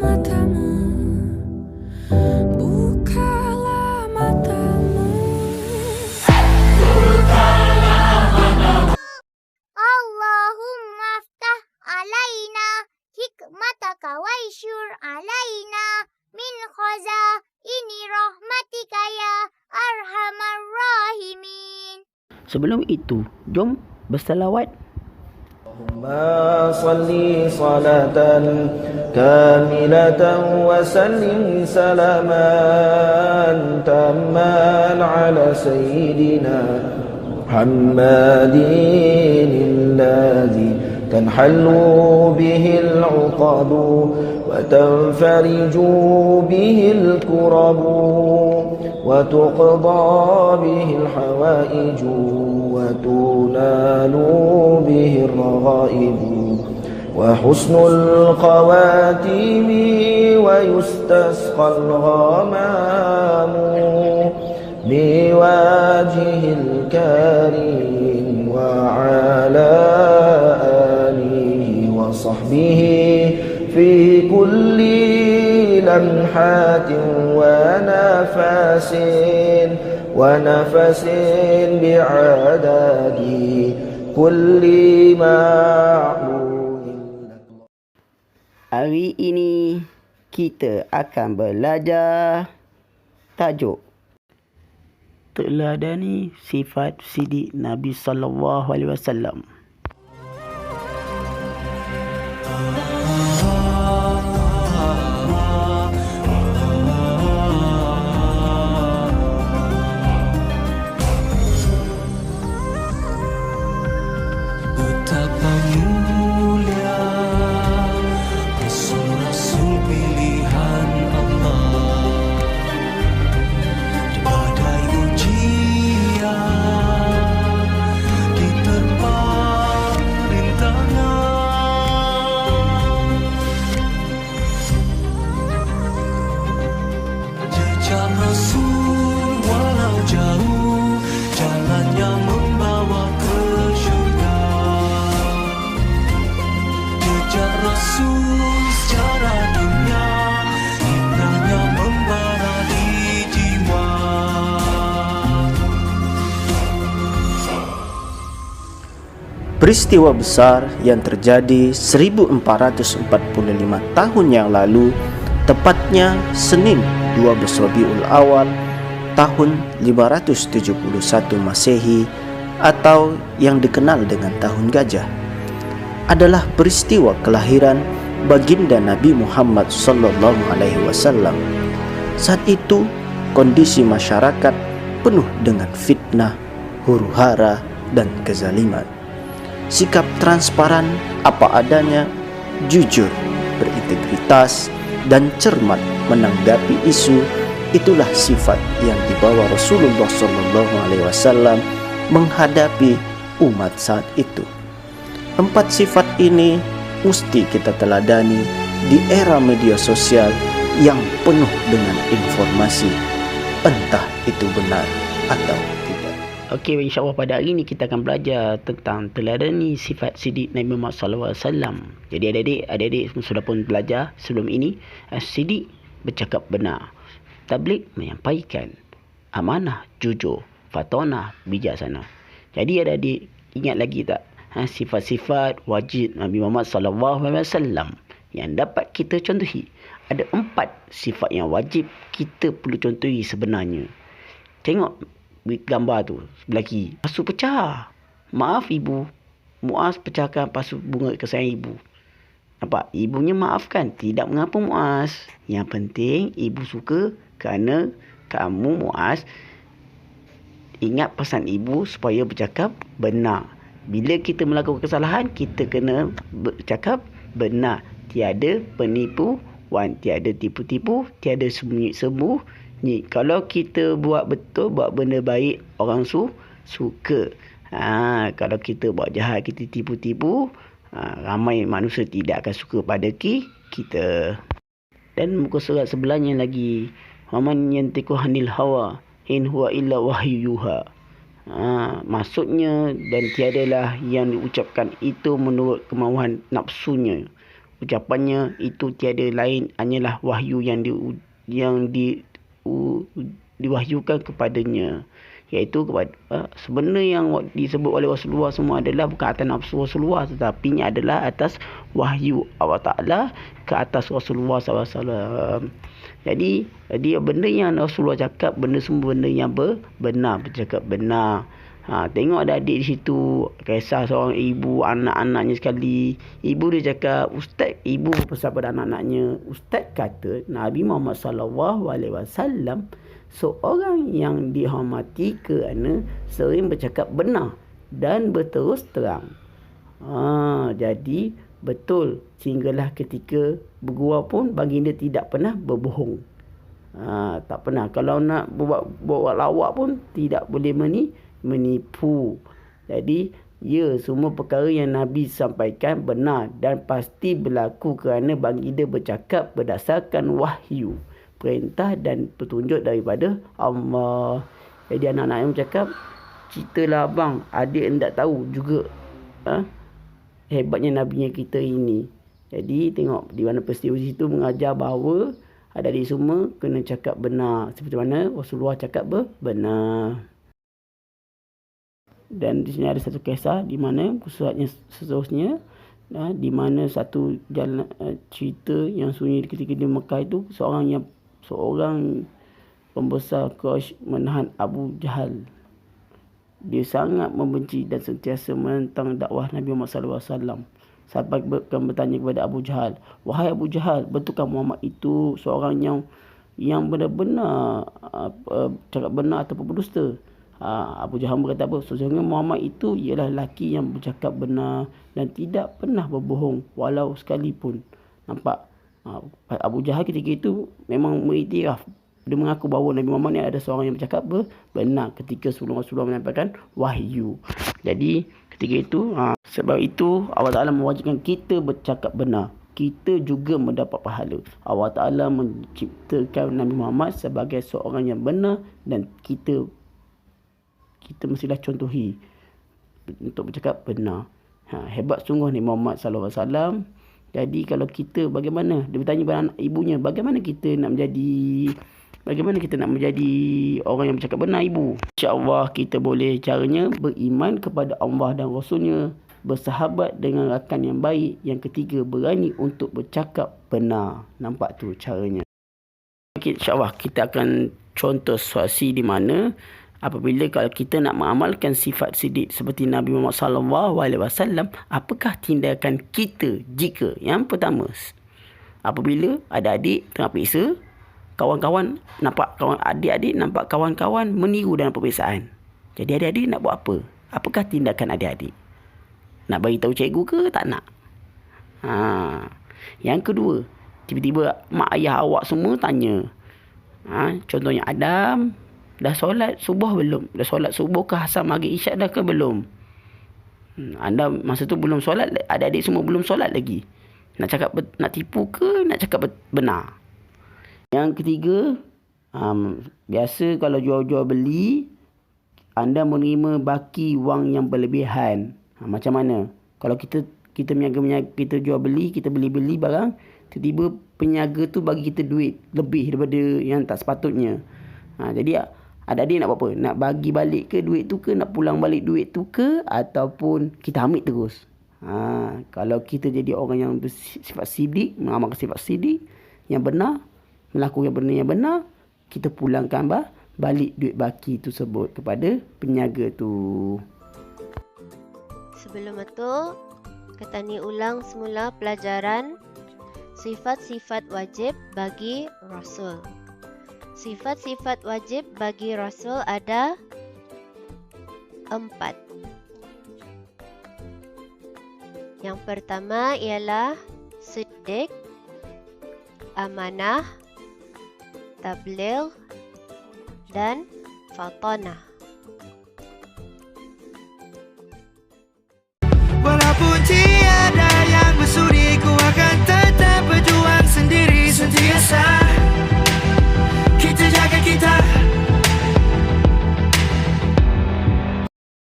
matamu, bukalah matamu. Allahumma aftah alaina hikmataka waishur alaina min khazaini rahmatika ya arhamar rahimin. Sebelum itu, jom bersalawat. Allahumma salli salatan kamilatan wa sallim salaman tamman ala sayyidina Muhammadin alladhi tanhallu bihil uqadu wa tanfariju bihil kurabu wa tuqda bihil hawaiju wa tunalu bihil raghaibu wa husnul khawatimi wa yustasqal ghamamu biwajhil karim wa ala alihi wa sahbihi fi kulli lamhatin wa nafasin bi'adadi kulli ma'lumin. Hari ini kita akan belajar tajuk teladani sifat sidik Nabi sallallahu alaihi wasallam. Betapa mulia Rasul-Rasul pilihan Allah. Di badai ujian diterpa rintangan. Jejak Rasul walau jauh, jalannya membawa ke syurga. Jejak Rasul secara dunia, indahnya membara di jiwa. Peristiwa besar yang terjadi 1445 tahun yang lalu, tepatnya Senin 12 Rabiul Awal tahun 571 Masehi atau yang dikenal dengan Tahun Gajah, adalah peristiwa kelahiran baginda Nabi Muhammad sallallahu alaihi wasallam. Saat itu kondisi masyarakat penuh dengan fitnah, huru-hara dan kezaliman. Sikap transparan apa adanya, jujur, berintegritas dan cermat menanggapi isu, itulah sifat yang dibawa Rasulullah SAW menghadapi umat saat itu. 4 sifat ini mesti kita teladani di era media sosial yang penuh dengan informasi, entah itu benar atau tidak. Okey, insyaAllah pada hari ini kita akan belajar tentang teladani sifat sidik Nabi Muhammad SAW. Jadi adik-adik sudah pun belajar sebelum ini. Sidik bercakap benar, tabligh menyampaikan, amanah jujur, fatonah bijaksana. Jadi adik-adik ingat lagi tak sifat-sifat wajib Nabi Muhammad SAW yang dapat kita contohi? Ada 4 sifat yang wajib kita perlu contohi sebenarnya. Tengok gambar tu sebelah kiri. Pasu pecah. Maaf ibu. Muaz pecahkan pasu bunga kesayangan ibu. Nampak? Ibunya maafkan. Tidak mengapa Muaz. Yang penting ibu suka kerana kamu Muaz ingat pesan ibu supaya bercakap benar. Bila kita melakukan kesalahan, kita kena bercakap benar. Tiada penipuan, tiada tipu-tipu, tiada sembunyi-sembunyi. Kalau kita buat betul, buat benda baik, orang suka. Kalau kita buat jahat, kita tipu-tipu, ramai manusia tidak akan suka pada kita. Dan muka surat sebelahnya lagi, waman yantiqu anil hawa in huwa illa wahyu yuha. Maksudnya, dan tiadalah yang diucapkan itu menurut kemauan nafsunya, ucapannya itu tiada lain hanyalah wahyu yang diwahyukan kepadanya, iaitu kepada sebenarnya yang disebut oleh Rasulullah semua adalah bukan atas nafsu Rasulullah, tetapi ini adalah atas wahyu Allah Ta'ala ke atas Rasulullah SAW. Jadi benda yang Rasulullah cakap, benda semua benda yang benar, bercakap benar. Tengok ada adik di situ, kisah seorang ibu, anak-anaknya sekali. Ibu dia cakap, ibu berpesan pada anak-anaknya, Ustaz kata Nabi Muhammad SAW seorang yang dihormati kerana sering bercakap benar dan berterus terang. Jadi betul, sehinggalah ketika bergurau pun baginda tidak pernah berbohong. Tak pernah. Kalau nak buat lawak pun tidak boleh menipu. Jadi semua perkara yang Nabi sampaikan benar dan pasti berlaku kerana baginda bercakap berdasarkan wahyu, perintah dan petunjuk daripada Allah. Jadi anak-anak yang bercakap, ceritalah abang, adik hendak tahu juga hebatnya nabinya kita ini. Jadi tengok di mana peristiwa situ mengajar bahawa adik-adik semua kena cakap benar seperti mana Rasulullah cakap benar. Dan di sini ada satu kisah di mana suratnya seterusnya, di mana satu jalan cerita yang sunyi ketika di Mekah itu, seorang pembesar Quraisy menahan Abu Jahal. Dia sangat membenci dan sentiasa menentang dakwah Nabi Muhammad SAW. Sampai bertanya kepada Abu Jahal, wahai Abu Jahal, betulkah Muhammad itu seorang yang benar-benar cakap benar ataupun berdusta? Abu Jahal berkata apa? Sesungguhnya Muhammad itu ialah lelaki yang bercakap benar dan tidak pernah berbohong walau sekalipun. Nampak? Abu Jahal ketika itu memang mengiktiraf. Dia mengaku bahawa Nabi Muhammad ni ada seorang yang bercakap benar ketika sebelum Rasulullah menyampaikan wahyu. Jadi ketika itu, sebab itu Allah Ta'ala mewajibkan kita bercakap benar. Kita juga mendapat pahala. Allah Ta'ala menciptakan Nabi Muhammad sebagai seorang yang benar dan kita mestilah contohi untuk bercakap benar. Hebat sungguh ni Muhammad SAW. Jadi kalau kita bagaimana? Dia bertanya pada anak ibunya, bagaimana kita nak menjadi orang yang bercakap benar, ibu? InsyaAllah kita boleh caranya beriman kepada Allah dan Rasulnya, bersahabat dengan rakan yang baik, yang ketiga berani untuk bercakap benar. Nampak tu caranya. InsyaAllah kita akan contoh situasi di mana apabila kalau kita nak mengamalkan sifat sidik seperti Nabi Muhammad SAW, apakah tindakan kita jika yang pertama, apabila ada adik tengah periksa, adik-adik nampak kawan-kawan meniru dalam peperiksaan. Jadi adik-adik nak buat apa? Apakah tindakan adik-adik? Nak bagi tahu cikgu ke tak nak? Yang kedua, tiba-tiba mak ayah awak semua tanya. Contohnya Adam, dah solat subuh belum? Dah solat subuh ke asar maghrib isyak dah ke belum? Anda masa tu belum solat, adik-adik semua belum solat lagi. Nak tipu ke nak cakap benar? Yang ketiga, biasa kalau jual-jual beli, anda menerima baki wang yang berlebihan. Macam mana? Kalau kita meniaga, kita jual beli, kita beli barang, tiba-tiba peniaga tu bagi kita duit lebih daripada yang tak sepatutnya. Jadi adik-adik nak buat apa? Nak bagi balik ke duit tu ke? Nak pulang balik duit tu ke? Ataupun kita ambil terus? Kalau kita jadi orang yang bersifat sidik, mengamalkan sifat sidik yang benar, melakukan benda yang benar, kita pulangkan balik duit baki tersebut kepada peniaga tu. Sebelum itu, kita ni ulang semula pelajaran sifat-sifat wajib bagi Rasul. Sifat-sifat wajib bagi Rasul ada 4. Yang pertama ialah siddiq, amanah, tabligh dan fatanah.